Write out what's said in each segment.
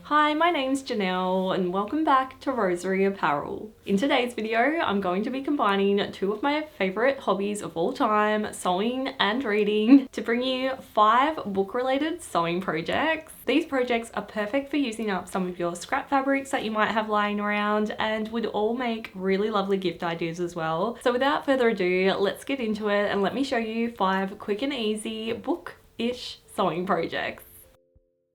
Hi, my name's Janelle and welcome back to Rosery Apparel. In today's video, I'm going to be combining two of my favourite hobbies of all time, sewing and reading, to bring you 5 book-related sewing projects. These projects are perfect for using up some of your scrap fabrics that you might have lying around and would all make really lovely gift ideas as well. So without further ado, let's get into it and let me show you 5 quick and easy book-ish sewing projects.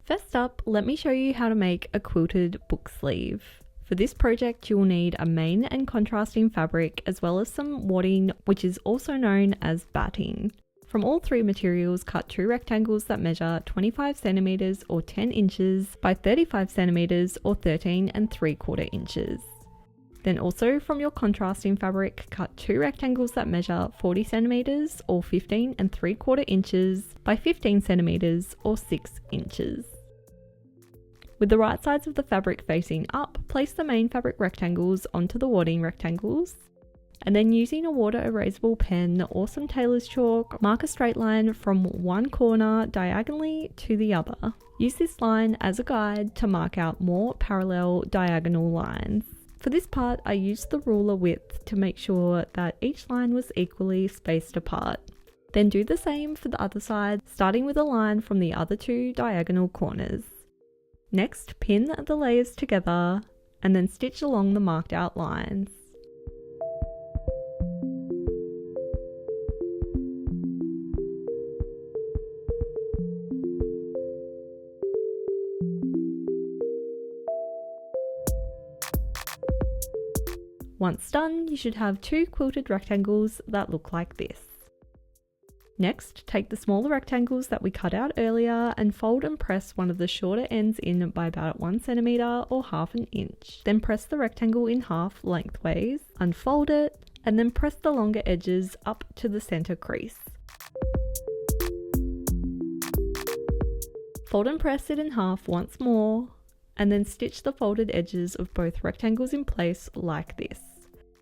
First up, let me show you how to make a quilted book sleeve. For this project, you will need a main and contrasting fabric as well as some wadding, which is also known as batting. From all 3 materials, cut 2 rectangles that measure 25 centimeters or 10 inches by 35 centimeters or 13 3/4 inches. Then also from your contrasting fabric, cut 2 rectangles that measure 40 centimeters or 15 3/4 inches by 15 centimeters or 6 inches. With the right sides of the fabric facing up, place the main fabric rectangles onto the wadding rectangles, and then using a water erasable pen or some tailor's chalk, mark a straight line from one corner diagonally to the other. Use this line as a guide to mark out more parallel diagonal lines. For this part, I used the ruler width to make sure that each line was equally spaced apart. Then do the same for the other side, starting with a line from the other 2 diagonal corners. Next, pin the layers together and then stitch along the marked out lines. Once done, you should have 2 quilted rectangles that look like this. Next, take the smaller rectangles that we cut out earlier and fold and press one of the shorter ends in by about 1 centimeter or half an inch. Then press the rectangle in half lengthways, unfold it, and then press the longer edges up to the center crease. Fold and press it in half once more, and then stitch the folded edges of both rectangles in place like this.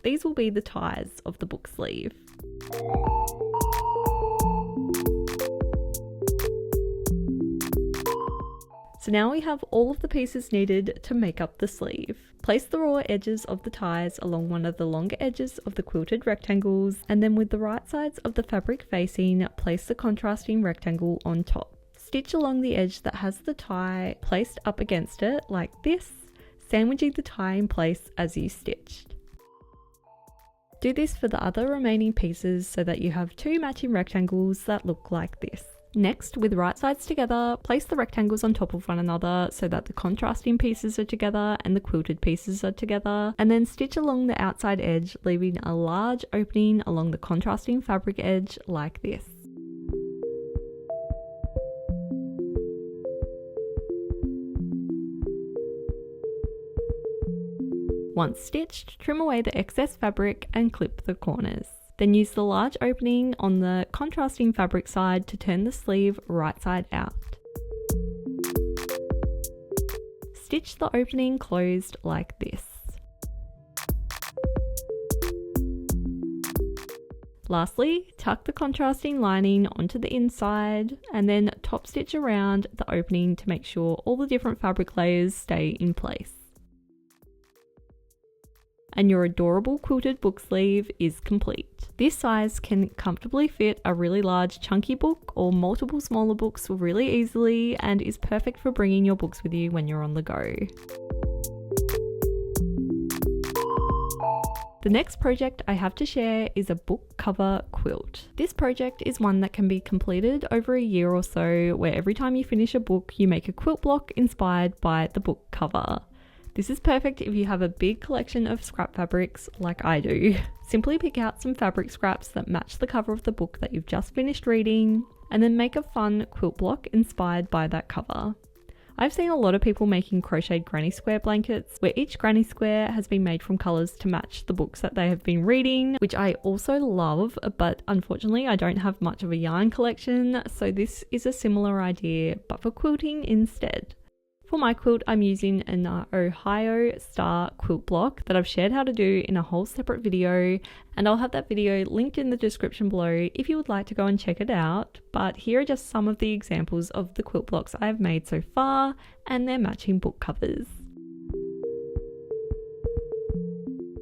These will be the ties of the book sleeve. So now we have all of the pieces needed to make up the sleeve. Place the raw edges of the ties along one of the longer edges of the quilted rectangles, and then with the right sides of the fabric facing, place the contrasting rectangle on top. Stitch along the edge that has the tie placed up against it like this, sandwiching the tie in place as you stitched. Do this for the other remaining pieces so that you have 2 matching rectangles that look like this. Next, with right sides together, place the rectangles on top of one another so that the contrasting pieces are together and the quilted pieces are together, and then stitch along the outside edge, leaving a large opening along the contrasting fabric edge like this. Once stitched, trim away the excess fabric and clip the corners. Then use the large opening on the contrasting fabric side to turn the sleeve right side out. Stitch the opening closed like this. Lastly, tuck the contrasting lining onto the inside and then top stitch around the opening to make sure all the different fabric layers stay in place. And your adorable quilted book sleeve is complete. This size can comfortably fit a really large chunky book or multiple smaller books really easily and is perfect for bringing your books with you when you're on the go. The next project I have to share is a book cover quilt. This project is one that can be completed over a year or so, where every time you finish a book, you make a quilt block inspired by the book cover. This is perfect if you have a big collection of scrap fabrics like I do. Simply pick out some fabric scraps that match the cover of the book that you've just finished reading, and then make a fun quilt block inspired by that cover. I've seen a lot of people making crocheted granny square blankets, where each granny square has been made from colours to match the books that they have been reading, which I also love, but unfortunately I don't have much of a yarn collection, so this is a similar idea, but for quilting instead. For my quilt, I'm using an Ohio Star quilt block that I've shared how to do in a whole separate video, and I'll have that video linked in the description below if you would like to go and check it out. But here are just some of the examples of the quilt blocks I've made so far and their matching book covers.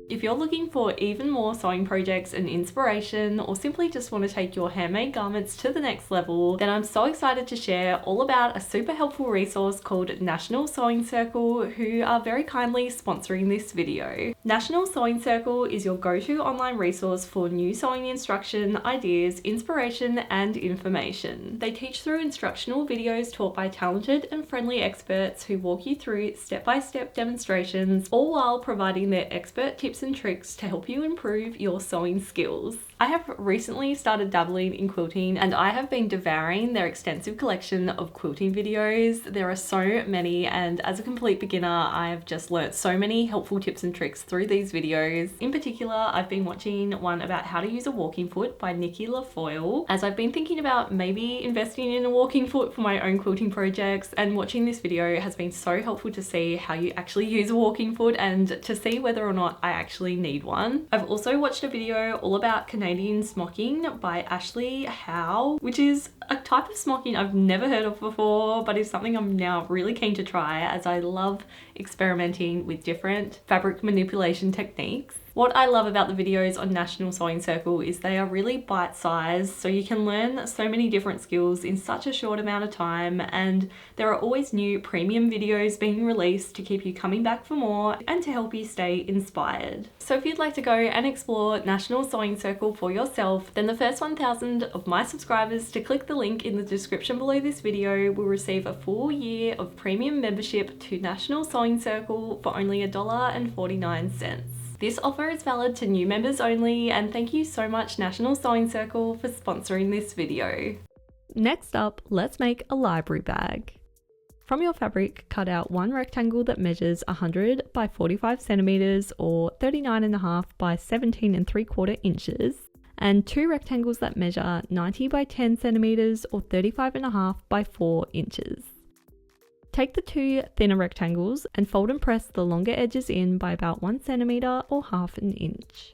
If you're looking for even more sewing projects and inspiration, or simply just want to take your handmade garments to the next level, then I'm so excited to share all about a super helpful resource called National Sewing Circle, who are very kindly sponsoring this video. National Sewing Circle is your go-to online resource for new sewing instruction, ideas, inspiration, and information. They teach through instructional videos taught by talented and friendly experts who walk you through step-by-step demonstrations, all while providing their expert tips and tricks to help you improve your sewing skills. I have recently started dabbling in quilting, and I have been devouring their extensive collection of quilting videos. There are so many, and as a complete beginner, I have just learnt so many helpful tips and tricks through these videos. In particular, I've been watching one about how to use a walking foot by Nikki LaFoyle, as I've been thinking about maybe investing in a walking foot for my own quilting projects, and watching this video has been so helpful to see how you actually use a walking foot and to see whether or not I actually need one. I've also watched a video all about Canadian smocking by Ashley Howe, which is a type of smocking I've never heard of before, but is something I'm now really keen to try, as I love experimenting with different fabric manipulation techniques. What I love about the videos on National Sewing Circle is they are really bite-sized, so you can learn so many different skills in such a short amount of time, and there are always new premium videos being released to keep you coming back for more and to help you stay inspired. So if you'd like to go and explore National Sewing Circle for yourself, then the first 1,000 of my subscribers to click the link in the description below this video will receive a full year of premium membership to National Sewing Circle for only $1.49. This offer is valid to new members only, and thank you so much National Sewing Circle for sponsoring this video. Next up, let's make a library bag. From your fabric, cut out one rectangle that measures 100 by 45 centimeters or 39.5 by 17.75 inches, and two rectangles that measure 90 by 10 centimeters or 35.5 by 4 inches. Take the two thinner rectangles and fold and press the longer edges in by about 1 centimeter or half an inch.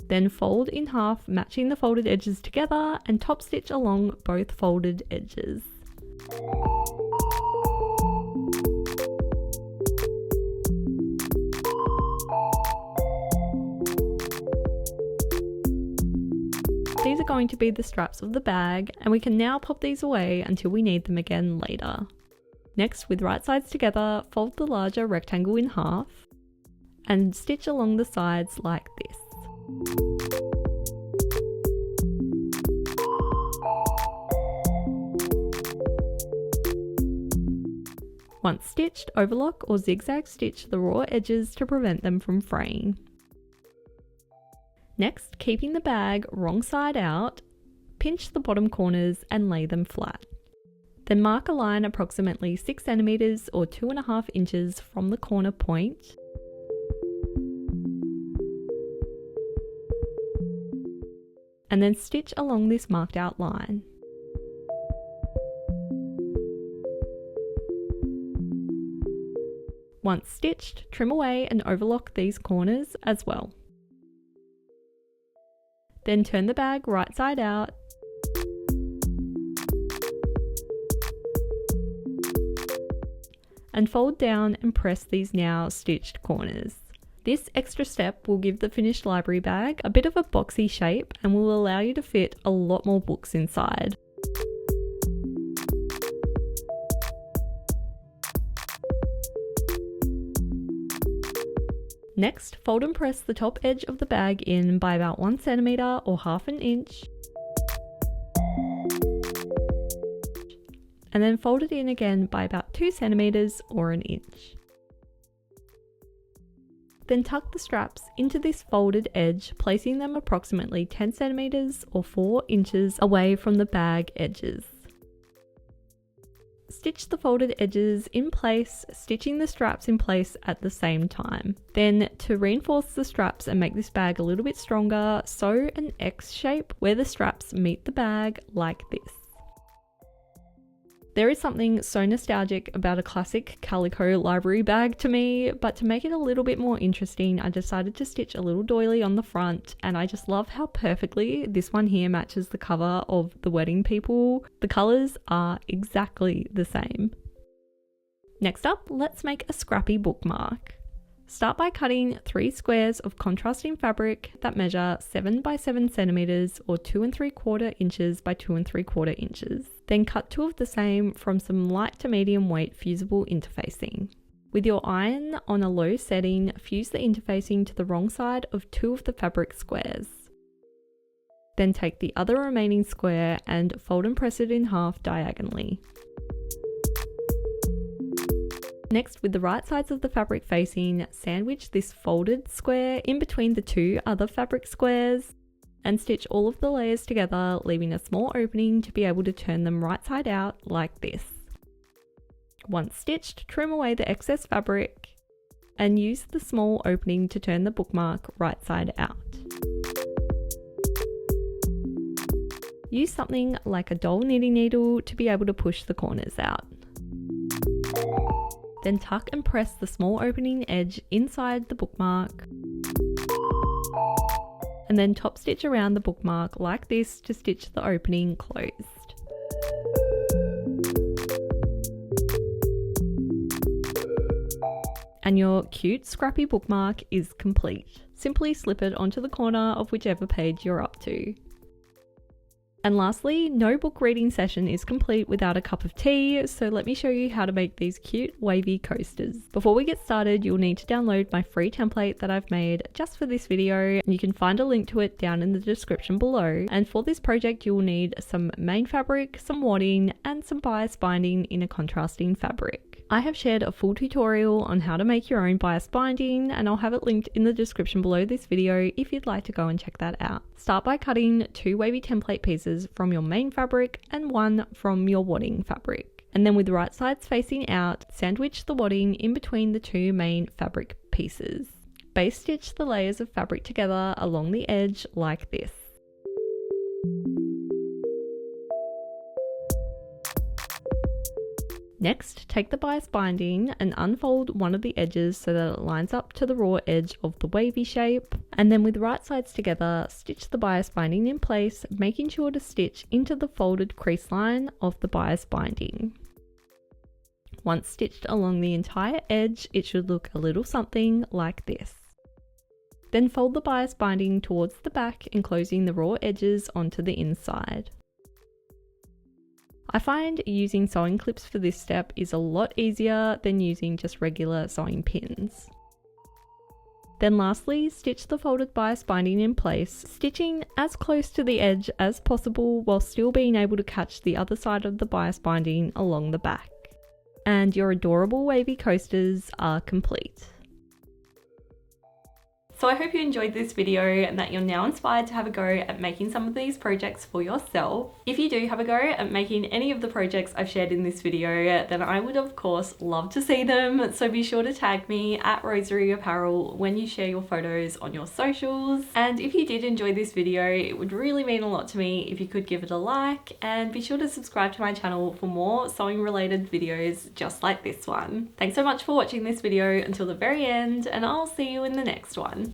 Then fold in half, matching the folded edges together, and top stitch along both folded edges. These are going to be the straps of the bag, and we can now pop these away until we need them again later. Next, with right sides together, fold the larger rectangle in half and stitch along the sides like this. Once stitched, overlock or zigzag stitch the raw edges to prevent them from fraying. Next, keeping the bag wrong side out, pinch the bottom corners and lay them flat. Then mark a line approximately 6 centimeters or 2.5 inches from the corner point. And then stitch along this marked out line. Once stitched, trim away and overlock these corners as well. Then turn the bag right side out and fold down and press these now stitched corners. This extra step will give the finished library bag a bit of a boxy shape and will allow you to fit a lot more books inside. Next, fold and press the top edge of the bag in by about 1 centimeter or half an inch. And then fold it in again by about 2 centimeters or an inch. Then tuck the straps into this folded edge, placing them approximately 10 centimeters or 4 inches away from the bag edges. Stitch the folded edges in place, stitching the straps in place at the same time. Then, to reinforce the straps and make this bag a little bit stronger, sew an X shape where the straps meet the bag like this. There is something so nostalgic about a classic calico library bag to me, but to make it a little bit more interesting, I decided to stitch a little doily on the front, and I just love how perfectly this one here matches the cover of The Wedding People. The colours are exactly the same. Next up, let's make a Scrappy bookmark. Start by cutting 3 squares of contrasting fabric that measure 7 by 7 centimeters or 2 3/4 inches by 2 3/4 inches. Then cut 2 of the same from some light to medium weight fusible interfacing. With your iron on a low setting, fuse the interfacing to the wrong side of 2 of the fabric squares. Then take the other remaining square and fold and press it in half diagonally. Next, with the right sides of the fabric facing, sandwich this folded square in between the 2 other fabric squares and stitch all of the layers together, leaving a small opening to be able to turn them right side out like this. Once stitched, trim away the excess fabric and use the small opening to turn the bookmark right side out. Use something like a doll knitting needle to be able to push the corners out. Then tuck and press the small opening edge inside the bookmark. And then top stitch around the bookmark like this to stitch the opening closed. And your cute Scrappy bookmark is complete. Simply slip it onto the corner of whichever page you're up to. And lastly, no book reading session is complete without a cup of tea, so let me show you how to make these cute wavy coasters. Before we get started, you'll need to download my free template that I've made just for this video, and you can find a link to it down in the description below. And for this project, you'll need some main fabric, some wadding, and some bias binding in a contrasting fabric. I have shared a full tutorial on how to make your own bias binding, and I'll have it linked in the description below this video if you'd like to go and check that out. Start by cutting 2 wavy template pieces from your main fabric and 1 from your wadding fabric. And then with the right sides facing out, sandwich the wadding in between the 2 main fabric pieces. Base stitch the layers of fabric together along the edge like this. Next, take the bias binding and unfold one of the edges so that it lines up to the raw edge of the wavy shape, and then with the right sides together, stitch the bias binding in place, making sure to stitch into the folded crease line of the bias binding. Once stitched along the entire edge, it should look a little something like this. Then fold the bias binding towards the back, enclosing the raw edges onto the inside. I find using sewing clips for this step is a lot easier than using just regular sewing pins. Then lastly, stitch the folded bias binding in place, stitching as close to the edge as possible while still being able to catch the other side of the bias binding along the back. And your adorable wavy coasters are complete. So I hope you enjoyed this video and that you're now inspired to have a go at making some of these projects for yourself. If you do have a go at making any of the projects I've shared in this video, then I would of course love to see them. So be sure to tag me at Rosery Apparel when you share your photos on your socials. And if you did enjoy this video, it would really mean a lot to me if you could give it a like, and be sure to subscribe to my channel for more sewing related videos just like this one. Thanks so much for watching this video until the very end, and I'll see you in the next one.